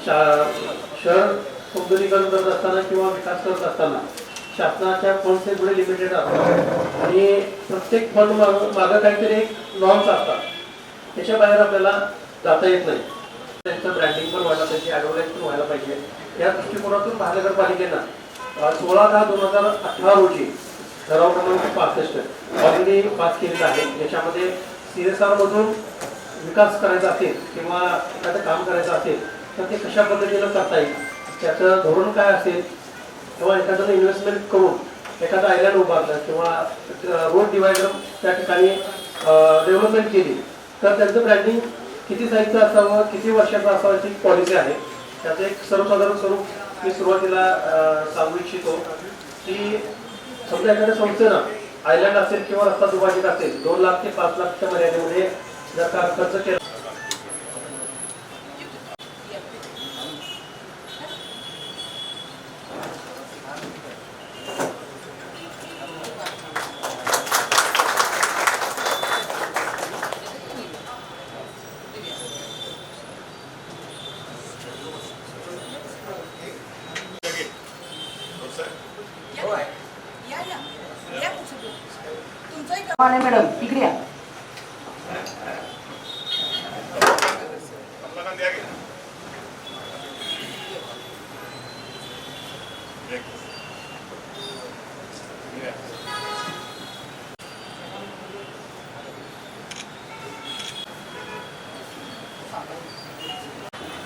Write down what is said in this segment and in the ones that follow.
शहर सौंदर्यीकरण करत असताना किंवा विकास करत असताना शासनाच्या फंड्स पुढे लिमिटेड असतात आणि प्रत्येक फंड मागं काहीतरी एक नॉर्म्स असतात, त्याच्या बाहेर आपल्याला जाता येत नाही. त्यांचं ब्रँडिंग पण व्हायला पाहिजे, ॲडव्हर्टाईज पण व्हायला पाहिजे. या दृष्टिकोनातून महानगरपालिकेनं 16/10/2018 रोजी ठराव क्रमांक 65 ऑलरेडी पास केलेला आहे. ज्याच्यामध्ये CSR मधून विकास करायचा असेल किंवा एखादं काम करायचं असेल तर ते कशा पद्धतीनं करता येईल, त्याचं धोरण काय असेल, किंवा एखाद्यानं इन्व्हेस्टमेंट करून एखादं आयलँड उभारलं किंवा रोड डिवायडर त्या ठिकाणी डेव्हलपमेंट केली तर त्यांचं ब्रँडिंग किती साईजचं असावं, किती वर्षाचं असावं याची पॉलिसी आहे. त्याचं एक सर्वसाधारण स्वरूप मी सुरुवातीला सांगू इच्छितो की समजा एखाद्या संस्थेनं आयलँड असेल किंवा रस्ता दुभाजक असेल 2 लाख ते 5 लाखच्या मर्यादेमध्ये जर का खर्च केला मॅडम इकडे या.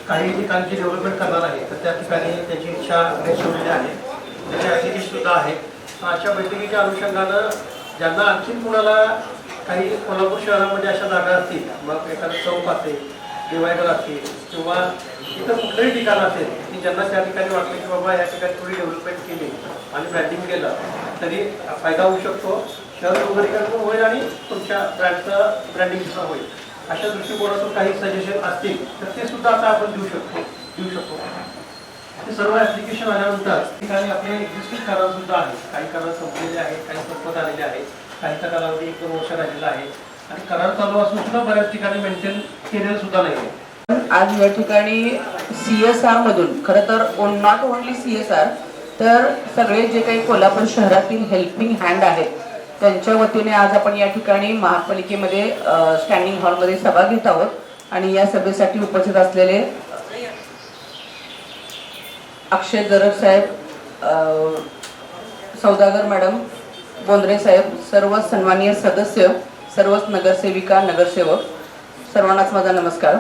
काही ठिकाणची डेव्हलपमेंट करणार आहे तर त्या ठिकाणी त्याची इच्छा दर्शवलेली आहे, त्याची ॲप्लिकेशन सुद्धा आहे. अशा बैठकीच्या अनुषंगानं ज्यांना आणखी कुणाला काही कोल्हापूर शहरामध्ये अशा जागा असतील, मग एखादं चौक असेल, डिवायडर असतील किंवा इतर कुठलंही ठिकाण असेल की ज्यांना त्या ठिकाणी वाटलं की बाबा या ठिकाणी थोडी डेव्हलपमेंट केली आणि ब्रँडिंग केलं तरी फायदा होऊ शकतो, शहर सौंदर्यीकरण होईल आणि तुमच्या ब्रँडचं ब्रँडिंग सुद्धा होईल. अशा दृष्टिकोनातून काही सजेशन असतील तर ते सुद्धा आता आपण देऊ शकतो. हे सर्व ॲप्लिकेशन आल्यानंतर ठिकाणी आपले एक्झिस्टिंग करार सुद्धा आहेत. काही करार संपलेले आहेत, काही संपत आलेले आहेत, काहीचा कालावधी 1-2 वर्ष राहिलेला आहे आणि करार चालू असून सुद्धा बऱ्याच ठिकाणी मेंटेन केलेलं सुद्धा नाही आहे. आज या ठिकाणी CSR मधून खरं तर नॉट ओनली CSR तर सगळे जे काही कोल्हापूर शहरातील हेल्पिंग हँड आहेत त्यांच्या वतीने आज आपण या ठिकाणी महापालिकेमध्ये स्टँडिंग हॉलमध्ये सभा घेत आहोत आणि या सभेसाठी उपस्थित असलेले अक्षय जरग साहेब, सौदागर मॅडम, बोंद्रे साहेब, सर्व सन्माननीय सदस्य, सर्वच नगरसेविका नगरसेवक, सर्वांनाच माझा नमस्कार.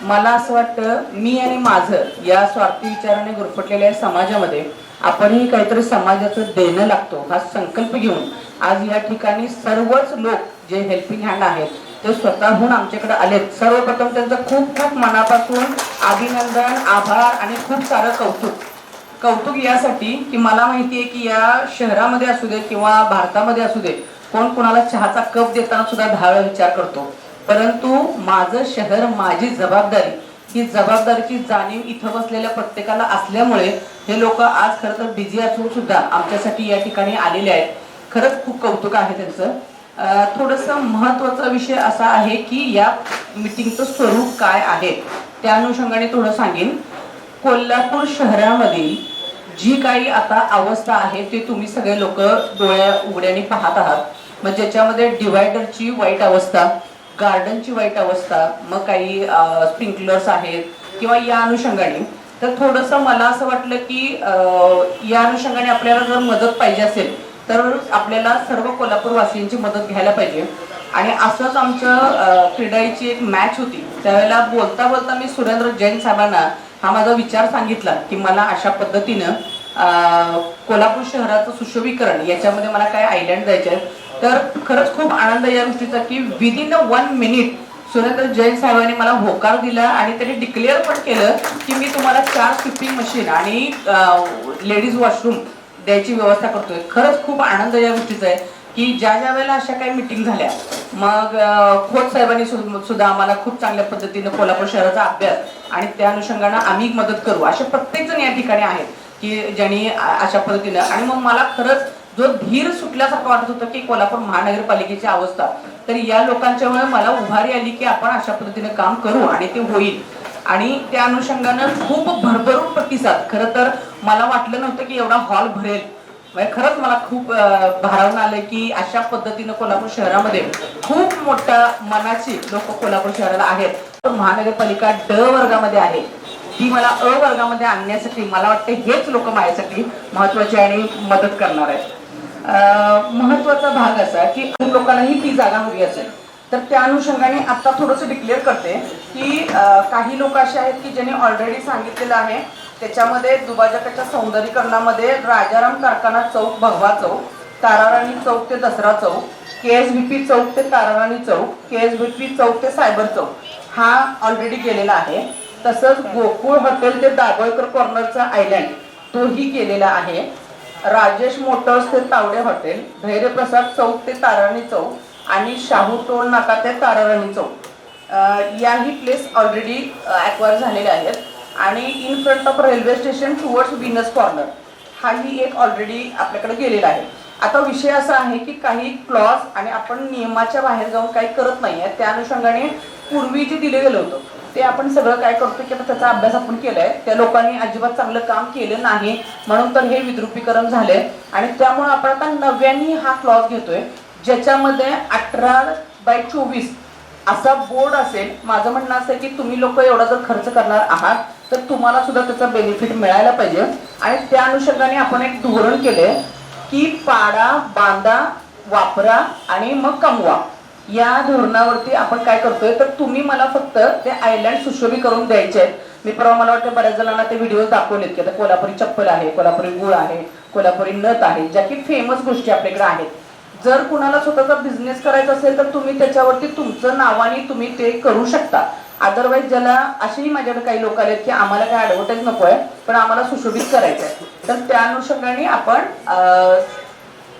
मला असं वाटतं मी आणि माझं या स्वार्थी विचाराने गुरफटलेल्या समाजामध्ये आपणही काहीतरी समाजाचं देणं लागतो हा संकल्प घेऊन आज या ठिकाणी सर्वच लोक जे हेल्पिंग हँड आहेत ते स्वतःहून आमच्याकडे आलेत. सर्वप्रथम त्यांचं खूप खूप मनापासून अभिनंदन, आभार आणि खूप सारं कौतुक यासाठी की मला माहिती आहे की या शहरामध्ये असू दे किंवा भारतामध्ये असू दे कोण कोणाला चहाचा कप देताना सुद्धा 10 वेळा विचार करतो, परंतु माझं शहर माझी जबाबदारी ही जबाबदारीची जाणीव इथं बसलेल्या प्रत्येकाला असल्यामुळे हे लोक आज खरं तर बिझी असून सुद्धा आमच्यासाठी या ठिकाणी आलेले आहेत. खरंच खूप कौतुक आहे त्यांचं. थोडंसं महत्त्वाचा विषय असा आहे की या मीटिंगचं स्वरूप काय आहे त्या अनुषंगाने थोडं सांगेन. कोल्हापूर शहरामधील जी काही आता अवस्था आहे ते तुम्ही सगळे लोक डोळ्या उघड्याने पाहत आहात. मग ज्याच्यामध्ये डिवायडरची वाईट अवस्था, गार्डनची वाईट अवस्था, मग काही स्प्रिंकलर्स आहेत किंवा या अनुषंगाने तर थोडंसं मला असं वाटलं की या अनुषंगाने आपल्याला जर मदत पाहिजे असेल तर आपल्याला सर्व कोल्हापूरवासियांची मदत घ्यायला पाहिजे. आणि असंच आमचं क्रीडाईची एक मॅच होती त्यावेळेला बोलता बोलता मी सुरेंद्र जैन साहेबांना हा माझा विचार सांगितला की मला अशा पद्धतीनं कोल्हापूर शहराचं सुशोभीकरण याच्यामध्ये मला काय आयलँड जायचे आहे. तर खरंच खूप आनंद या गोष्टीचा की विदिन 1 मिनिट सुरेंद्र जैन साहेबांनी मला होकार दिला आणि त्यांनी डिक्लेअर पण केलं की मी तुम्हाला 4 स्वीपिंग मशीन आणि लेडीज वॉशरूम द्यायची व्यवस्था करतोय. खरंच खूप आनंद या गोष्टीचा आहे की ज्या वेळेला अशा काही मीटिंग झाल्या मग खोत साहेबांनी सुद्धा आम्हाला खूप चांगल्या पद्धतीने कोल्हापूर शहराचा अभ्यास आणि त्या अनुषंगाने आम्ही मदत करू असे प्रत्येक जण या ठिकाणी आहेत की ज्यांनी अशा पद्धतीने. आणि मग मला खरंच जो धीर सुटल्यासारखं वाटत होतं की कोल्हापूर महानगरपालिकेची अवस्था तर या लोकांच्यामुळे मला उभारी आली की आपण अशा पद्धतीने काम करू आणि ते होईल. आणि त्या अनुषंगानं खूप भरभरून प्रतिसाद. खरं तर मला वाटलं नव्हतं की एवढा हॉल भरेल. म्हणजे खरंच मला खूप भारावून आलं की अशा पद्धतीनं कोल्हापूर शहरामध्ये खूप मोठ्या मनाची लोक कोल्हापूर शहराला आहेत. महानगरपालिका ड वर्गामध्ये आहे, ती मला अ वर्गामध्ये आणण्यासाठी मला वाटतं हेच लोक माझ्यासाठी महत्वाचे आणि मदत करणार आहेत. महत्वाचा भाग असा की खूप लोकांनाही ती जागा हवी असेल, तर त्या अनुषंगाने आता थोडंसं डिक्लेअर करते की काही लोक असे आहेत की ज्यांनी ऑलरेडी सांगितलेलं आहे. त्याच्यामध्ये दुभाजकाच्या सौंदर्यीकरणामध्ये राजाराम कारखाना चौक, भगवा चौक, ताराराणी चौक ते दसरा चौक, KSVP चौक ते ताराराणी चौक, KSVP चौक ते सायबर चौक हा ऑलरेडी केलेला आहे. तसंच गोकुळ हॉटेल ते दाभोळकर कॉर्नरचा आयलँड तोही केलेला आहे. राजेश मोटर्स ते तावडे हॉटेल, धैर्यप्रसाद चौक ते ताराराणी चौक आणि शाहू टोल नाका ते ताराराणी चौक याही प्लेस ऑलरेडी ॲक्वायर झालेले आहेत. आणि in front of railway station towards Venus corner हाही एक ऑलरेडी आपल्याकडे गेलेला आहे. आता विषय असा आहे की काही क्लॉज आणि आपण नियमाच्या बाहेर जाऊन काही करत नाही आहे. त्या अनुषंगाने पूर्वी जे दिले गेलं होतं ते आपण सगळं काय करतो की आता त्याचा अभ्यास आपण केलाय. त्या लोकांनी अजिबात चांगलं काम केलं नाही म्हणून तर हे विद्रुपीकरण झाले आणि त्यामुळे आपण आता नव्याने हा क्लॉज घेतोय ज्याच्यामध्ये 18/24 असा बोर्ड असेल. माझं म्हणणं असं आहे की तुम्ही लोक एवढा जर खर्च करणार आहात तर तुम्हाला सुद्धा त्याचा बेनिफिट मिळायला पाहिजे. आणि त्या अनुषंगाने आपण एक धोरण केले की पाडा, बांधा, वापरा आणि मग कमवा. या धोरणावरती आपण काय करतोय तर तुम्ही मला फक्त ते आयलँड सुशोभी करून द्यायचे आहेत. मी परवा मला वाटतं बऱ्याच जणांना ते व्हिडिओ दाखवलेत की आता कोल्हापुरी चप्पल आहे, कोल्हापुरी गुळ आहे, कोल्हापुरी नथ आहे, ज्या की फेमस गोष्टी आपल्याकडे आहेत. जर कुणाला स्वतःचा बिझनेस करायचा असेल तर तुम्ही त्याच्यावरती तुमचं नावाने तुम्ही ते करू शकता. अदरवाईज ज्याला असेही माझ्याकडे काही लोक आलेत की आम्हाला काय ॲडव्हर्टाईज नको आहे पण आम्हाला सुशोभित करायचं आहे, तर त्या अनुषंगाने आपण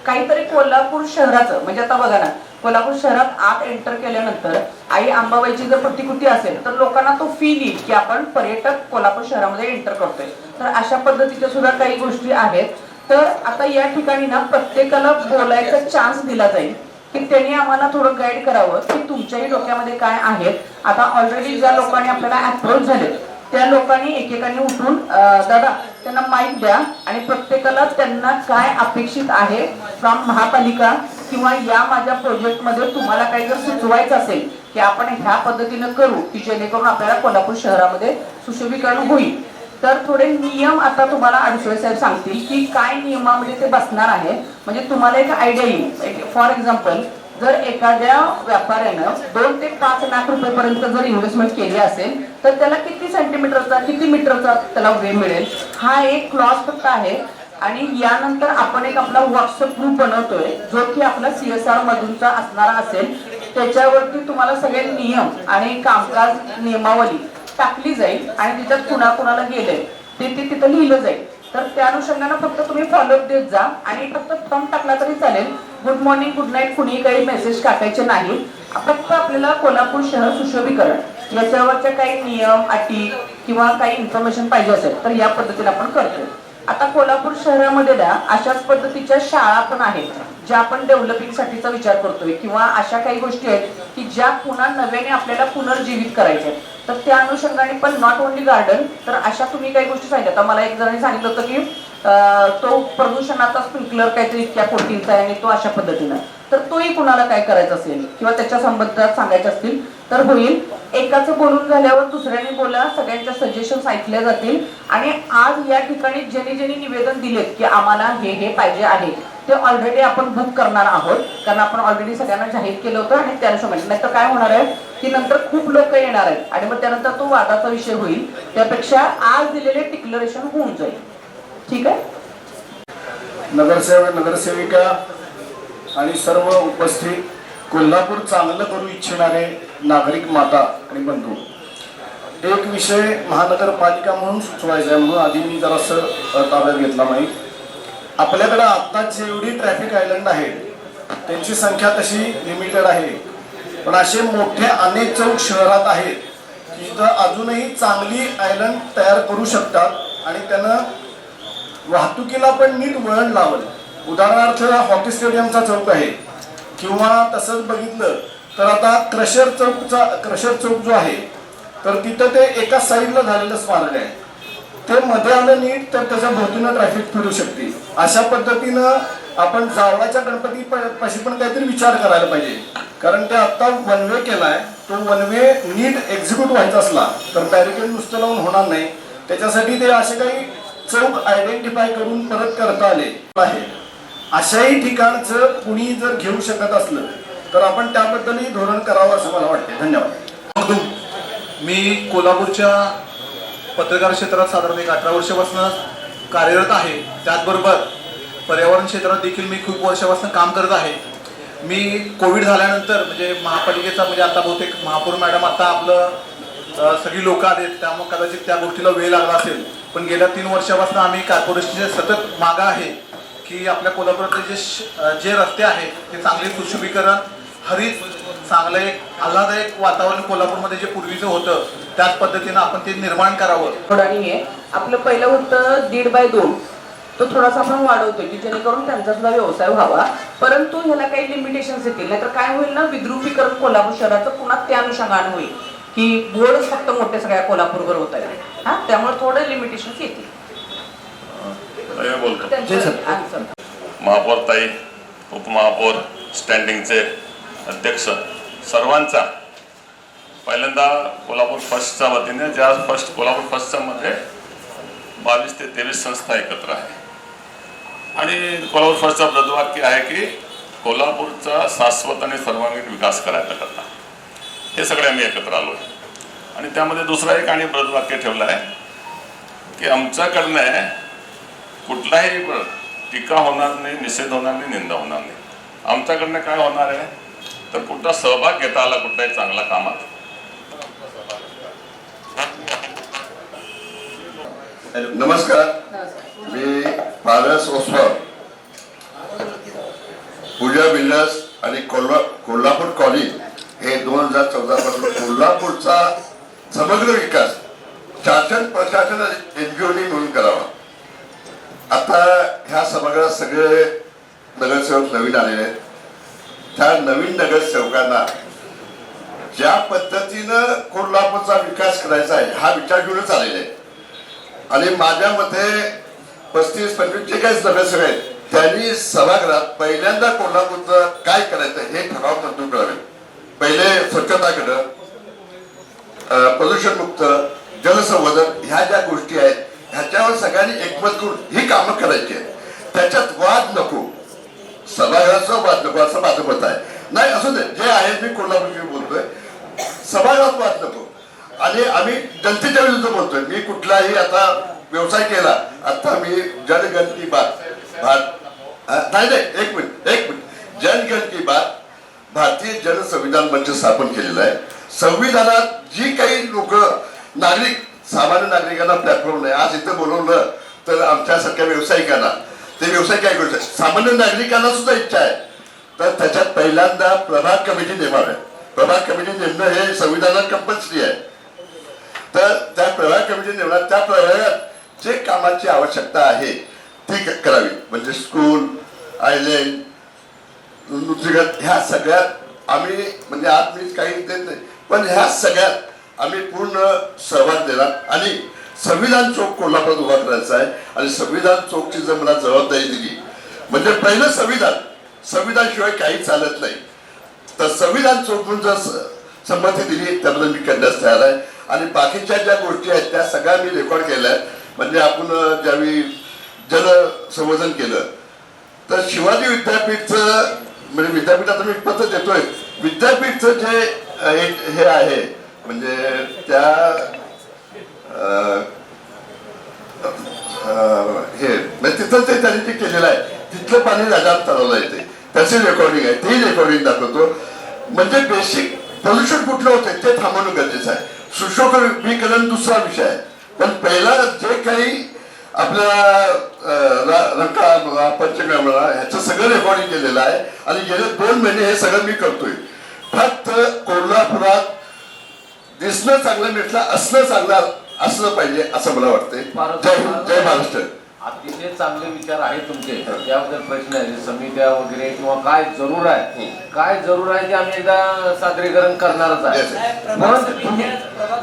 काहीतरी कोल्हापूर शहराचं म्हणजे आता बघा ना, कोल्हापूर शहरात आत एंटर केल्यानंतर आई अंबाबाईची जर प्रतिकृती असेल तर लोकांना तो फील येईल की आपण पर्यटक कोल्हापूर शहरामध्ये एंटर करतोय. तर अशा पद्धतीच्या सुद्धा काही गोष्टी आहेत. तर आता या ठिकाणी ना प्रत्येकाला बोलायचा चान्स दिला जाईल की त्यांनी आम्हाला थोडं गाईड करावं की तुमच्याही डोक्यामध्ये काय आहेत. आता ऑलरेडी ज्या लोकांनी आपल्याला अप्रोच झाले त्या लोकांनी एकेकाने उठून दादा त्यांना माईक द्या आणि प्रत्येकाला त्यांना काय अपेक्षित आहे फ्रॉम महापालिका किंवा या माझ्या प्रोजेक्टमध्ये तुम्हाला काही जर सुचवायचं असेल की आपण ह्या पद्धतीनं करू की जेणेकरून आपल्याला कोल्हापूर शहरामध्ये सुशोभीकरण होईल. तर थोडे नियम आता तुम्हाला अडसुळे साहेब सांगतील की काय नियमामध्ये ते बसणार आहे. म्हणजे तुम्हाला एक आयडिया येईल. फॉर एक्झाम्पल जर एखाद्या व्यापाऱ्यानं 2 ते 5 लाख रुपयेपर्यंत जर इन्व्हेस्टमेंट केली असेल तर त्याला किती सेंटीमीटरचा किती मीटरचा त्याला वे मिळेल हा एक क्लॉज फक्त आहे. आणि यानंतर आपण एक आपला व्हॉट्सअप ग्रुप बनवतोय जो की आपला CSR मधूनचा असणारा असेल. त्याच्यावरती तुम्हाला सगळे नियम आणि कामकाज नियमावली टाकली जाईल आणि तिच्यात कुणाकुणाला गेले ते तिथं लिहिलं जाईल. तर त्या अनुषंगाने फक्त तुम्ही फॉलोअप देत जा आणि फक्त थंब टाकला तरी चालेल. गुड मॉर्निंग, गुड नाईट कुणी काही मेसेज टाकायचे नाही. फक्त आपल्याला कोल्हापूर शहर सुशोभीकरण याच्यावरच्या काही नियम अटी किंवा काही इन्फॉर्मेशन पाहिजे असेल तर या पद्धतीने आपण करतोय. आता कोल्हापूर शहरामध्ये ना अशाच पद्धतीच्या शाळा पण आहेत ज्या आपण डेव्हलपिंगसाठीचा विचार करतोय किंवा अशा काही गोष्टी आहेत की ज्या पुन्हा नव्याने आपल्याला पुनर्जीवित करायच्या आहेत. तर त्या अनुषंगाने पण नॉट ओन्ली गार्डन तर अशा तुम्ही काही गोष्टी सांगितल्या. तर मला एक जणांनी सांगितलं होतं की तो प्रदूषणाचा स्प्रिंकलर काहीतरी इतक्या कोटींचा आहे आणि तो अशा पद्धतीनं, तर तोही कुणाला काय करायचं असेल किंवा त्याच्या संबंधात सांगायचं असतील तर होईल. एकाचं बोलून झाल्यावर दुसऱ्याने बोला, सगळ्यांच्या सजेशन्स ऐकल्या जातील. आणि आज या ठिकाणी ज्यांनी निवेदन दिलेत की आम्हाला हे पाहिजे आहे ते ऑलरेडी आपण बुक करणार आहोत कारण आपण ऑलरेडी सगळ्यांना जाहीर केलं होतं. आणि त्यानुसार नाहीतर काय होणार आहे की नंतर खूप लोक येणार आहेत आणि मग त्यानंतर तो वादाचा विषय होईल. त्यापेक्षा आज दिलेले डिक्लेरेशन होऊन जाईल. ठीक आहे. नगरसेवक, नगरसेविका आणि सर्व उपस्थित कोल्हापूर चांगलं करू इच्छिणारे नागरिक माता आणि बंधू, एक विषय महानगरपालिका म्हणून सुचवायचा आहे म्हणून आधी मी जरासं ताब्यात घेतला नाही. आपल्याकडे आता जेवढी ट्रॅफिक आयलंड आहेत त्यांची संख्या तशी लिमिटेड आहे, पण असे मोठे अनेक चौक शहरात आहेत की जिथं अजूनही चांगली आयलंड तयार करू शकतात आणि त्यानं वाहतुकीला पण नीट वळण लावलं. उदाहरणार्थ हॉकी स्टेडियमचा चौक आहे किंवा तसंच बघितलं तर आता क्रशर चौक जो आहे तर तिथं ते एका साईडला झालेलं स्मारक आहे, ते मध्ये आलं नीट तर त्याच्या भोवतीनं ट्रॅफिक फिरू शकते. अशा पद्धतीनं आपण जावळाच्या गणपती पाशी पण काहीतरी विचार करायला पाहिजे, कारण ते आता वन वे केलाय, तो वन वे नीट एक्झिक्यूट व्हायचा असला तर बॅरिकेड नुसतं लावून होणार नाही. त्याच्यासाठी ते असे काही चौक आयडेंटिफाय करून परत करता आले आहे. अशाही ठिकाणचं कुणी जर घेऊ शकत असलं तर आपण त्याबद्दलही धोरण करावं असं मला वाटते. धन्यवाद. मी कोल्हापूरच्या पत्रकार क्षेत्रात साधारण 18 वर्षापासून कार्यरत आहे. त्याचबरोबर पर्यावरण क्षेत्रात देखील मी खूप वर्षापासून काम करत आहे. मी कोविड झाल्यानंतर म्हणजे महापालिकेचा म्हणजे आता बहुतेक महापौर मॅडम आता आपलं सगळी लोक आहेत, त्यामुळे कदाचित त्या गोष्टीला वेळ लागला असेल, पण गेल्या 3 वर्षापासून आम्ही कॉर्पोरेशनचे सतत मागं आहे की आपल्या कोल्हापुरातले जे रस्ते आहेत ते चांगले सुशोभीकरण, हरित, चांगलं एक आल्हादायक वातावरण कोल्हापूरमध्ये जे पूर्वीचं होतं त्याच पद्धतीनं आपण ते निर्माण करावं. थोडा नाही आहे. आपलं पहिलं होतं 1.5x2, तो थोडासा आपण वाढवतोय की जेणेकरून त्यांचा सुद्धा व्यवसाय व्हावा, परंतु ह्याला काही लिमिटेशन्स येतील, नाहीतर काय होईल ना, विद्रुपीकरण कोल्हापूर शहराचं पुन्हा त्या अनुषंगाने होईल की बोर्डच फक्त मोठे सगळ्या कोल्हापूरवर होत आहे. हा, त्यामुळे थोडे लिमिटेशन्स येतील. महापौर ताई, उपमहापौर, स्टँडिंगचे अध्यक्ष, सर्वांचा पहिल्यांदा कोल्हापूर फर्स्टच्या वतीने, ज्या कोल्हापूर फर्स्टच्या मध्ये 22 ते 23 संस्था एकत्र आहे आणि कोल्हापूर फर्स्टचं ब्रदवाक्य आहे की कोल्हापूरचा शाश्वत आणि सर्वांगीण विकास करायचा करता. हे सगळे आम्ही एकत्र आलो आहे आणि त्यामध्ये दुसरा एक आणि ब्रदवाक्य ठेवलं आहे की आमच्याकडनं कुठलाही टीका होणार नाही, निषेध होणार नाही, निंदा होणार नाही. आमच्याकडनं काय होणार आहे तर कुठला सहभाग घेता आला कुठल्याही चांगल्या कामात. नमस्कार, मी पारस ओसवाल, पूजा बिल्डर्स आणि कोल्हापूर कॉलेज हे 2014 पासून कोल्हापूरचा समग्र विकास शासन प्रशासन एनजीओनी म्हणून करावा. आता ह्या सभागृहात सगळे नगरसेवक नवीन आलेले आहेत. त्या नवीन नगरसेवकांना ज्या पद्धतीनं कोल्हापूरचा विकास करायचा आहे हा विचार घेऊनच आलेले आहे आणि माझ्या मते 35-25 जे काही नगरसेवक आहेत त्यांनी सभागृहात पहिल्यांदा कोल्हापूरचं काय करायचं हे ठराव तरतूद करावे. पहिले स्वच्छताकडं, प्रदूषणमुक्त, जलसंवर्धन ह्या ज्या गोष्टी आहेत ह्याच्यावर सगळ्यांनी एकमत करून ही कामं करायची आहेत. त्याच्यात वाद नको, सभागृहाचा वाद नको असं माझं मत आहे. नाही असू दे, जे आहे मी कोल्हापूरची बोलतोय, सभागृहात वाद नको. आणि आम्ही जनतेच्या विरुद्ध बोलतोय. मी कुठलाही आता व्यवसाय केला, आता मी जनगण की बात नाही एक मिनिट जनगण की बात भारतीय जन संविधान मंच स्थापन केलेला आहे. संविधानात जी काही लोक नागरिक, सामान्य नागरिकांना प्लॅटफॉर्म नाही. आज इथं बोलवलं तर आमच्यासारख्या व्यावसायिकांना ते व्यवसाय काय करू शकतात, सामान्य नागरिकांना सुद्धा इच्छा आहे. तर त्याच्यात पहिल्यांदा प्रभाग कमिटी नेमावे. प्रभाग कमिटी नेमणं हे संविधानात कंपल्सरी आहे. तर त्या प्रभाग कमिटी नेमणार, त्या प्रभागात जे कामाची आवश्यकता आहे ती करावी. म्हणजे स्कूल, आयलँड, नृत्यगत ह्या सगळ्यात आम्ही म्हणजे आज मी काही देत नाही, पण ह्या सगळ्यात आम्ही पूर्ण सहभाग देणार आणि संविधान चौक कोल्हापूरात उभा करायचा आहे. आणि संविधान चौकची जर मला जबाबदारी दिली म्हणजे पहिलं संविधान शिवाय काही चालत नाही. तर संविधान चौक म्हणून जर संमती दिली त्याबद्दल मी करण्यास तयार आहे. आणि बाकीच्या ज्या गोष्टी आहेत त्या सगळ्या मी रेकॉर्ड केल्या आहेत. म्हणजे आपण ज्यावेळी जलसंवर्धन केलं तर शिवाजी विद्यापीठचं म्हणजे विद्यापीठात मी पत्र देतोय, विद्यापीठचं जे हे आहे म्हणजे त्या हे म्हणजे तिथं ते त्यांनी जे केलेलं आहे तिथलं पाणी राजात चालवलं येते, त्याची रेकॉर्डिंग आहे, तेही रेकॉर्डिंग दाखवतो. म्हणजे बेसिक प्रदूषण कुठलं होतं ते थांबवणं गरजेचं आहे. सुशोभीकरण दुसरा विषय आहे, पण पहिला जे काही आपल्या रंकाळा, पंचगंगा ह्याचं सगळं रेकॉर्डिंग केलेलं आहे. आणि गेले 2 महिने हे सगळं मी करतोय. फक्त कोल्हापुरात दिसणं चांगलं, मिळलं असणं चांगलं असलं पाहिजे असं मला वाटतंय. जय हिंद, जय महाराष्ट्र. अतिशय चांगले विचार आहेत तुमचे, त्याबद्दल प्रश्न आहे समित्या वगैरे किंवा काय जरूर आहे, काय जरूर आहे ते आम्ही एकदा सादरीकरण करणारच आहे. प्रभाग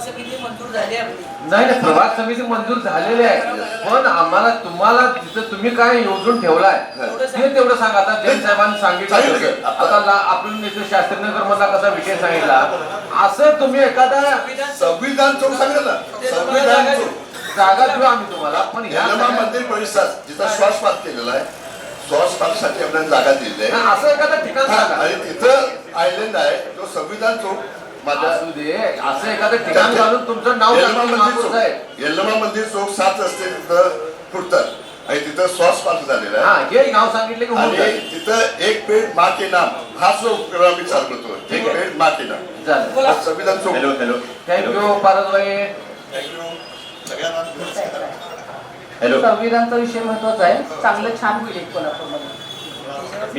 समिती मंजूर झाली आपली. नाही नाही, प्रभाग समिती मंजूर झालेली आहे, पण आम्हाला तुम्हाला तिथं तुम्ही काय योजून ठेवलाय ते तेवढं सांगा. आता जैन साहेबांनी सांगितलं, आता आपण इथे शास्त्रीनगर मधला कसा विषय सांगितला, असं तुम्ही एखादा संविधान चौक सांगितलं ना, संविधान चौक जागा देऊ आम्ही तुम्हाला, पण यल्लमा ह्या मंदिर परिसरात जिथं श्वास पार्क केलेला आहे, श्वास पार्कसाठी आपल्याला जागा दिलेली आहे. असं एखादं ठिकाण सांगा. आणि तिथं आयलंड आहे तो संविधान चौक माझ्या असू दे, असं एखादं ठिकाण घालून तुमचं नाव यल्लमा सांगून मंदिर महापौर साहेब. चौक, यल्लमा मंदिर चौक 7 रस्ते तिथं फुटतात आणि तिथं श्वास पार्क झालेला आहे. हा, हे नाव सांगितले की होऊन आणि जाईल. तिथं एक पेड माँ के नाम हा जो उपक्रम आम्ही चालू करतो, एक पेड माँ के नाम झालं. हा संविधान चौक. थँक्यू पारसभाई. संविधानचा विषय महत्वाचा आहे, चांगलं छान होईल कोल्हापूरमध्ये.